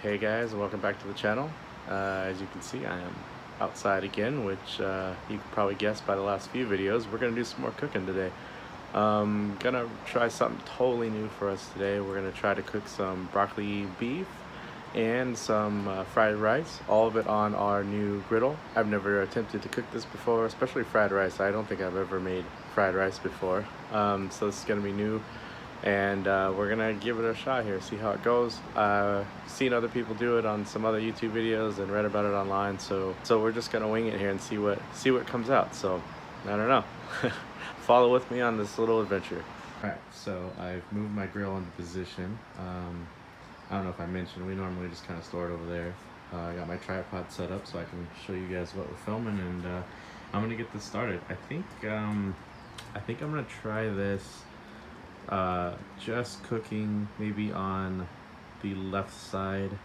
Hey guys, welcome back to the channel. As you can see, I am outside again, which you can probably guess by the last few videos. We're gonna do some more cooking today. Gonna try something totally new for us today. We're gonna try to cook some broccoli beef and some fried rice, all of it on our new griddle. I've never attempted to cook this before, especially fried rice. I don't think I've ever made fried rice before, so this is gonna be new. And we're gonna give it a shot here, see how it goes. Seen other people do it on some other YouTube videos and read about it online, so we're just gonna wing it here and see what comes out. So I don't know. Follow with me on this little adventure. All right, so I've moved my grill into position. I don't know if I mentioned, we normally just kind of store it over there. I got my tripod set up so I can show you guys what we're filming, and I'm gonna get this started. I think I'm gonna try this just cooking maybe on the left side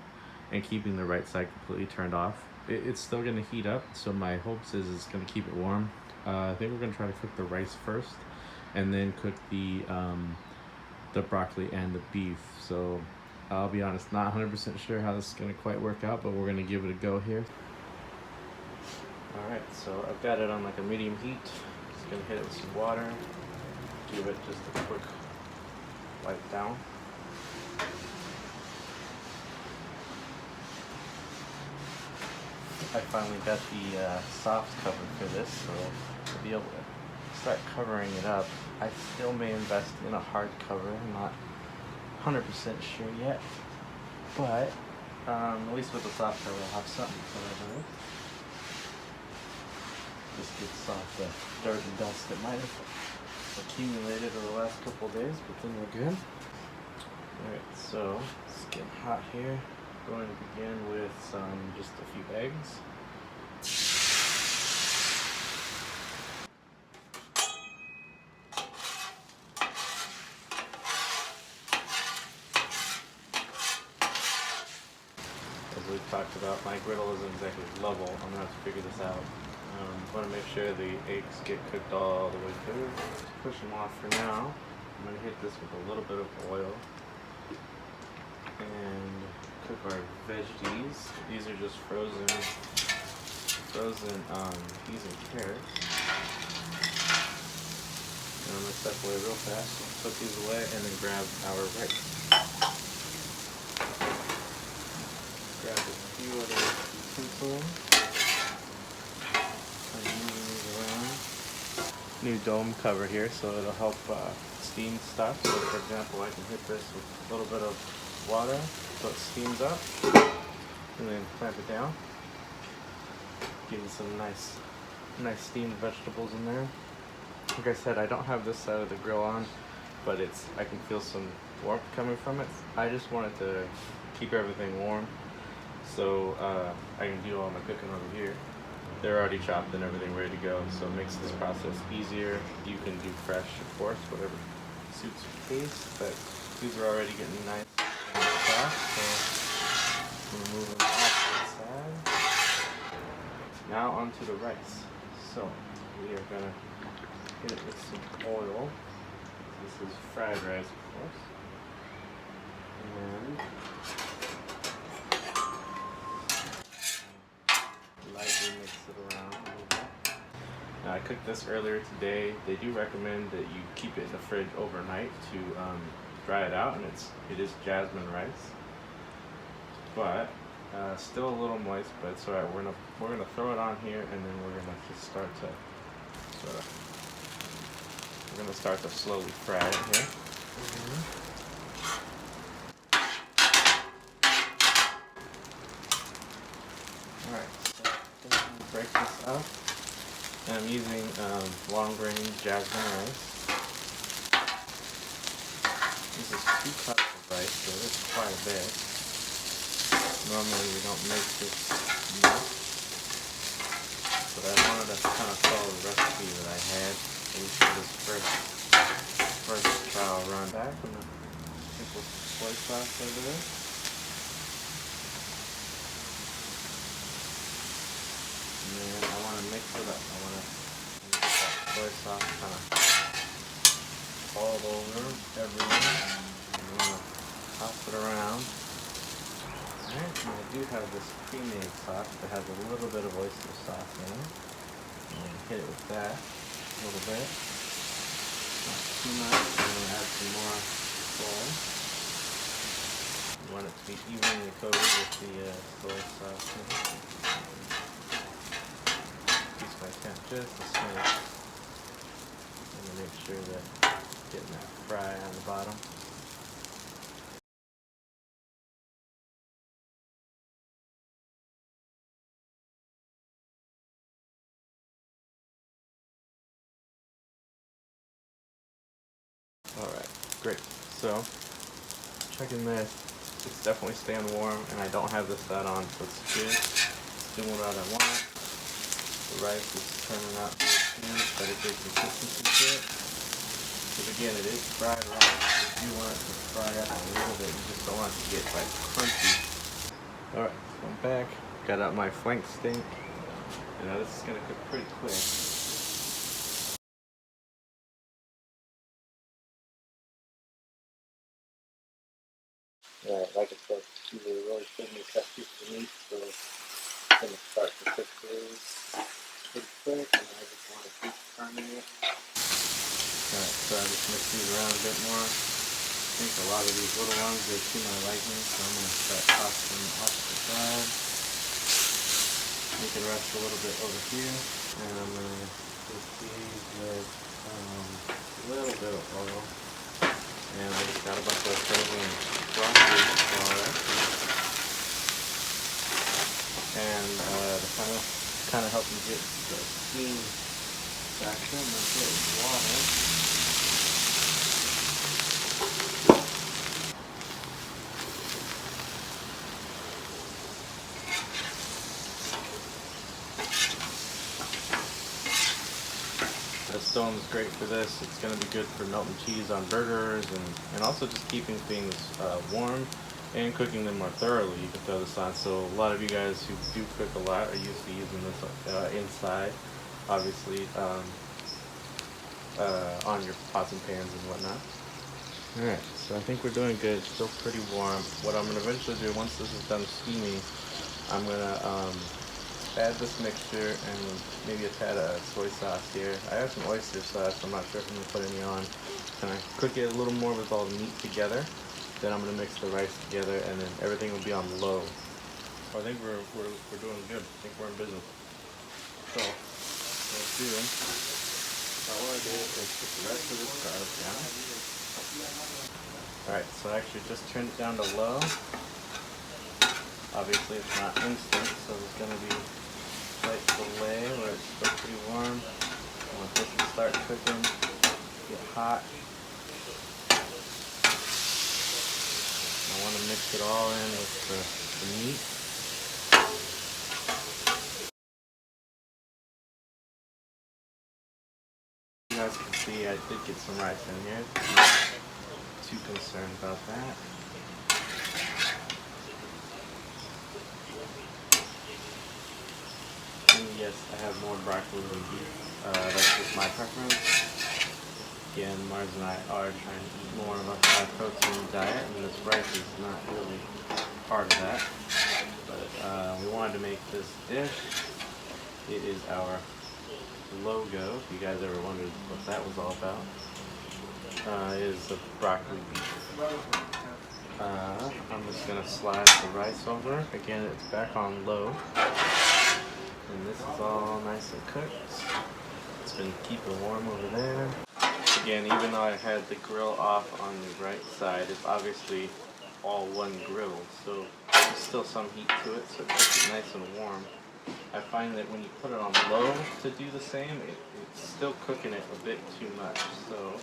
and keeping the right side completely turned off. It's still gonna heat up, so my hopes is it's gonna keep it warm. I think we're gonna try to cook the rice first and then cook the broccoli and the beef. So I'll be honest, not 100% sure how this is gonna quite work out, but we're gonna give it a go here. Alright, so I've got it on like a medium heat. Just gonna hit it with some water, give it just a quick wipe down. I finally got the soft cover for this, so to be able to start covering it up. I still may invest in a hard cover. I'm not 100% sure yet, but at least with the soft cover I'll have something to cover it. Just gets off the dirt and dust that might have accumulated over the last couple of days, but then we're good. Alright, so it's getting hot here. Going to begin with just a few eggs. As we've talked about, my griddle isn't exactly level. I'm gonna have to figure this out. Want to make sure the eggs get cooked all the way through. Just push them off for now. I'm going to hit this with a little bit of oil and cook our veggies. These are just frozen peas and carrots. And I'm going to step away real fast. Put these away and then grab our rice. Grab a few other utensils. New dome cover here, so it'll help steam stuff. So for example, I can hit this with a little bit of water so it steams up, and then clamp it down. Give me some nice steamed vegetables in there. Like I said, I don't have this side of the grill on, but I can feel some warmth coming from it. I just wanted to keep everything warm, so I can do all my cooking over here. They're already chopped and everything ready to go, so it makes this process easier. You can do fresh, of course, whatever suits your taste, but these are already getting nice and soft, so we'll move them off to the side. Now onto the rice. So we are gonna hit it with some oil. This is fried rice, of course. And lightly mix it around a little bit. Now I cooked this earlier today. They do recommend that you keep it in the fridge overnight to dry it out, and it is jasmine rice, but still a little moist. But it's alright. We're gonna throw it on here, and then we're gonna just start to slowly fry it here. Alright, so I'm going to break this up, and I'm using long grain jasmine rice. This is 2 cups of rice, so it's quite a bit. Normally we don't make this much, but I wanted to kind of follow the recipe that I had for this first trial run. Back and a simple soy sauce over there. And then I want to mix it up. I want to get that soy sauce kind of all over everywhere. And I want to toss it around. Alright. And I do have this pre-made sauce that has a little bit of oyster sauce in it. I'm going to hit it with that a little bit. Not too much. I'm going to add some more soy. You want it to be evenly coated with the soy sauce in it. Piece by temp, just a smidge. I'm going to make sure that getting that fry on the bottom. Alright, great. So, checking this, it's definitely staying warm, and I don't have this side on, so it's good. It's doing what I want. The rice is turning out good too, got a good consistency to it. Because again, it is fried rice. You do want it to fry up a little bit, you just don't want it to get like crunchy. Alright, so I'm back. Got out my flank steak. You know, this is gonna cook pretty quick. Right, like I said, you really shouldn't cut pieces of meat, so it's going to start to cook through pretty quick, and I just want to keep turning it. Alright, so I just mix these around a bit more. I think a lot of these little ones, they're to my liking, so I'm going to start tossing them off to the side. Make it rest a little bit over here, and I'm going to put these with a little bit of oil. And I just got a bunch of frozen broccoli flour. And to kind of help you get the steam back in, I'm going to put water. The stone is great for this. It's going to be good for melting cheese on burgers and also just keeping things warm and cooking them more thoroughly. You can throw this on. So a lot of you guys who do cook a lot are used to using this inside, obviously, on your pots and pans and whatnot. Alright, so I think we're doing good. It's still pretty warm. What I'm going to eventually do, once this is done steaming, I'm going to add this mixture and maybe a tad of soy sauce here. I have some oyster sauce, I'm not sure if I'm going to put any on. Kind of cook it a little more with all the meat together. Then I'm going to mix the rice together, and then everything will be on low. So I think we're doing good. I think we're in business. So, let's do it. All I want to do is put the rest of this garlic down. Alright, so I actually just turned it down to low. Obviously it's not instant, so there's going to be slight delay where it's still pretty warm. I want this to start cooking, get hot. I want to mix it all in with the meat. You guys can see I did get some rice in here. I'm not too concerned about that. And yes, I have more broccoli than beef. That's just my preference. Again, Marzz and I are trying to eat more of a high protein diet, and this rice is not really part of that. But we wanted to make this dish. It is our logo, if you guys ever wondered what that was all about. Is the broccoli beef. I'm just going to slide the rice over. Again, it's back on low. And this is all nice and cooked. It's been keeping warm over there. Again, even though I had the grill off on the right side, it's obviously all one grill, so there's still some heat to it, so it keeps it nice and warm. I find that when you put it on low to do the same, it's still cooking it a bit too much. So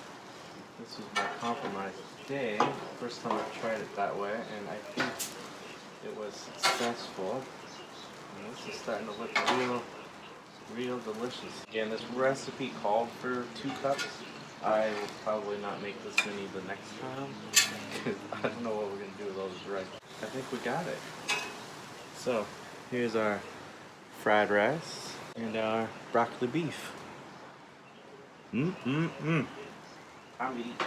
this was my compromise today. First time I've tried it that way, and I think it was successful. And this is starting to look real delicious. Again, this recipe called for 2 cups. I will probably not make this many the next time, because I don't know what we're going to do with all this rice. I think we got it. So, here's our fried rice and our broccoli beef. Time to eat.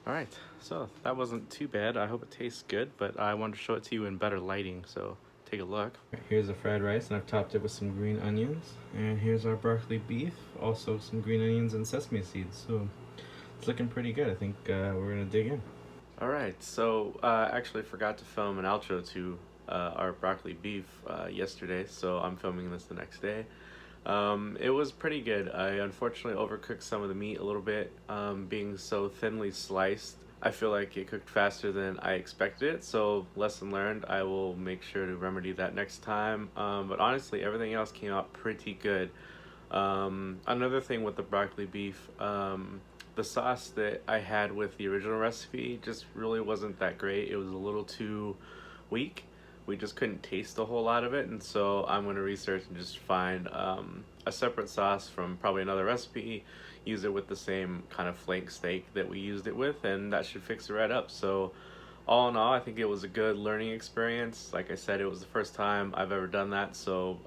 Alright, so that wasn't too bad. I hope it tastes good, but I wanted to show it to you in better lighting, so take a look. Here's the fried rice, and I've topped it with some green onions. And here's our broccoli beef, also some green onions and sesame seeds. So it's looking pretty good. I think we're gonna dig in. Alright, so I actually forgot to film an outro to our broccoli beef yesterday, so I'm filming this the next day. It was pretty good. I unfortunately overcooked some of the meat a little bit, being so thinly sliced. I feel like it cooked faster than I expected it, so lesson learned. I will make sure to remedy that next time. But honestly, everything else came out pretty good. Another thing with the broccoli beef, the sauce that I had with the original recipe just really wasn't that great. It was a little too weak. We just couldn't taste a whole lot of it, and so I'm going to research and just find a separate sauce from probably another recipe, use it with the same kind of flank steak that we used it with, and that should fix it right up. So all in all, I think it was a good learning experience. Like I said, it was the first time I've ever done that, so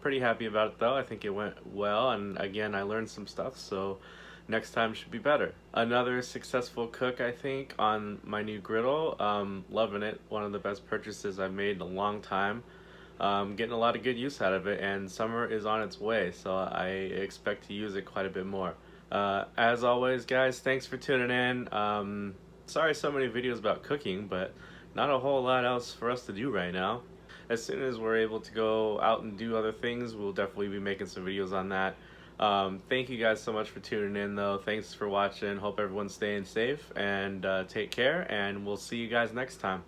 pretty happy about it though. I think it went well, and again, I learned some stuff, so next time should be better. Another successful cook, I think, on my new griddle. Loving it. One of the best purchases I've made in a long time. Getting a lot of good use out of it, and summer is on its way, so I expect to use it quite a bit more. As always, guys, thanks for tuning in. Sorry so many videos about cooking, but not a whole lot else for us to do right now. As soon as we're able to go out and do other things, we'll definitely be making some videos on that. Thank you guys so much for tuning in though. Thanks for watching. Hope everyone's staying safe, and take care, and we'll see you guys next time.